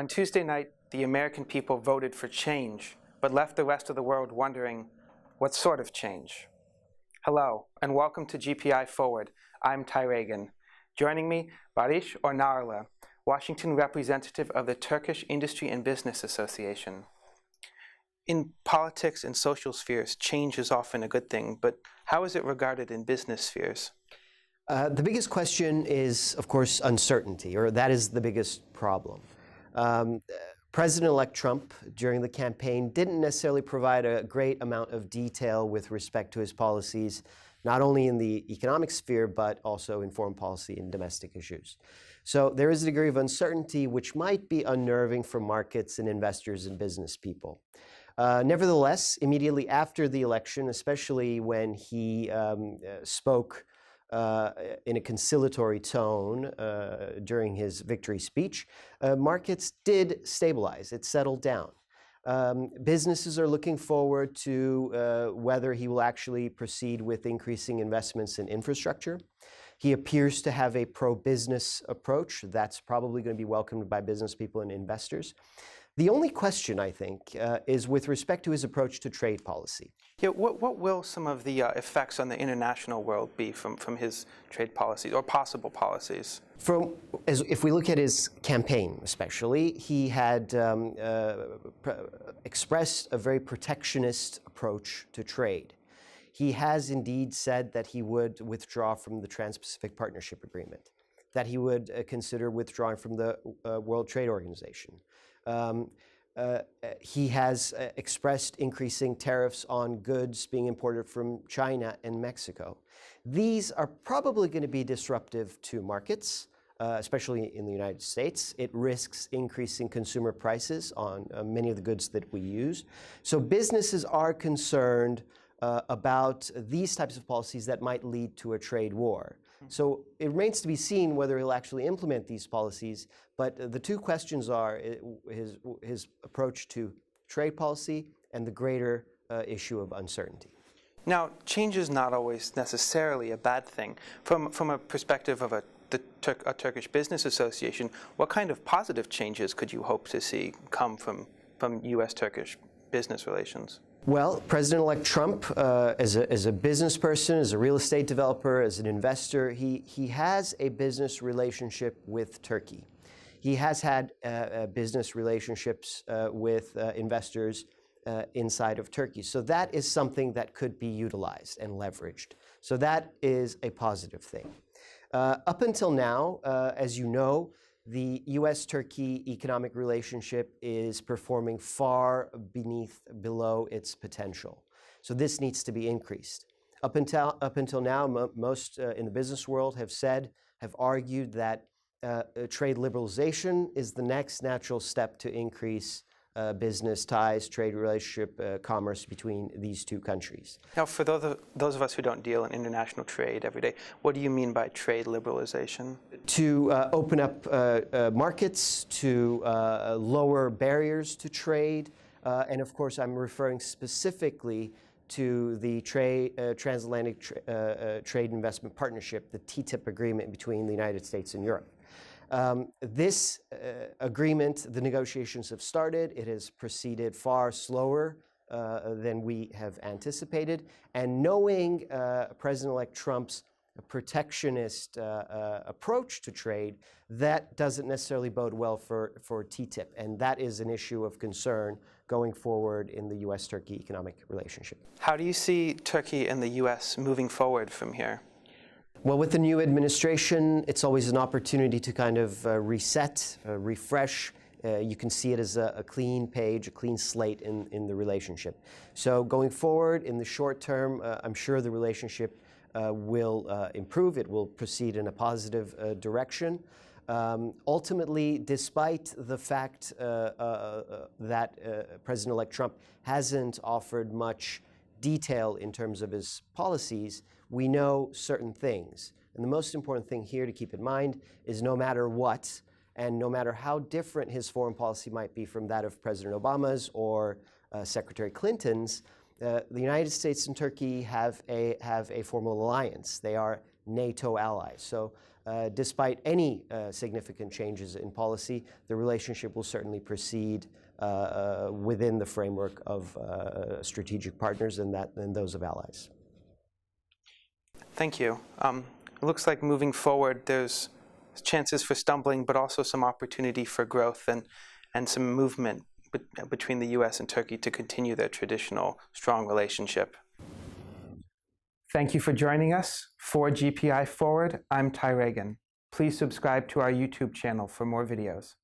On Tuesday night, the American people voted for change, but left the rest of the world wondering, what sort of change? Hello, and welcome to GPI Forward. I'm Ty Reagan. Joining me, Barış, Ornarlı, Washington representative of the Turkish Industry and Business Association. In politics and social spheres, change is often a good thing, but how is it regarded in business spheres? The biggest question is, of course, uncertainty, or that is the biggest problem. President-elect Trump, during the campaign, didn't necessarily provide a great amount of detail with respect to his policies, not only in the economic sphere, but also in foreign policy and domestic issues. So there is a degree of uncertainty which might be unnerving for markets and investors and business people. Nevertheless, immediately after the election, especially when he spoke in a conciliatory tone during his victory speech, markets did stabilize. It settled down. Businesses are looking forward to whether he will actually proceed with increasing investments in infrastructure. He appears to have a pro-business approach. That's probably going to be welcomed by business people and investors. The only question, I think, is with respect to his approach to trade policy. Yeah, what will some of the effects on the international world be from his trade policies or possible policies? If we look at his campaign especially, he had expressed a very protectionist approach to trade. He has indeed said that he would withdraw from the Trans-Pacific Partnership Agreement, that he would consider withdrawing from the World Trade Organization. He has expressed increasing tariffs on goods being imported from China and Mexico. These are probably going to be disruptive to markets, especially in the United States. It risks increasing consumer prices on many of the goods that we use. So businesses are concerned about these types of policies that might lead to a trade war. So it remains to be seen whether he'll actually implement these policies, but the two questions are his approach to trade policy and the greater issue of uncertainty. Now, change is not always necessarily a bad thing. From a perspective of a Turkish Business Association, what kind of positive changes could you hope to see come from U.S.-Turkish business relations? Well, President-elect Trump, as a business person, as a real estate developer, as an investor, he has a business relationship with Turkey. He has had business relationships with investors inside of Turkey. So that is something that could be utilized and leveraged. So that is a positive thing. Up until now, as you know, the U.S.-Turkey economic relationship is performing far below its potential. So this needs to be increased. Up until now, most in the business world have argued that trade liberalization is the next natural step to increase business ties, trade relationship, commerce between these two countries. Now, for those of us who don't deal in international trade every day, what do you mean by trade liberalization? To open up markets, to lower barriers to trade, and of course I'm referring specifically to the Transatlantic Trade Investment Partnership, the TTIP agreement between the United States and Europe. This agreement, the negotiations have started. It has proceeded far slower than we have anticipated. And knowing President-elect Trump's protectionist approach to trade, that doesn't necessarily bode well for TTIP. And that is an issue of concern going forward in the U.S.-Turkey economic relationship. How do you see Turkey and the U.S. moving forward from here? Well, with the new administration, it's always an opportunity to kind of reset, refresh. You can see it as a clean page, a clean slate in the relationship. So going forward, in the short term, I'm sure the relationship will improve. It will proceed in a positive direction. Ultimately, despite the fact that President-elect Trump hasn't offered much detail in terms of his policies, we know certain things. And the most important thing here to keep in mind is no matter what, and no matter how different his foreign policy might be from that of President Obama's or Secretary Clinton's, the United States and Turkey have a formal alliance. They are NATO allies. So despite any significant changes in policy, the relationship will certainly proceed within the framework of strategic partners and those of allies. Thank you. It looks like moving forward, there's chances for stumbling, but also some opportunity for growth and some movement between the U.S. and Turkey to continue their traditional strong relationship. Thank you for joining us. For GPI Forward, I'm Ty Reagan. Please subscribe to our YouTube channel for more videos.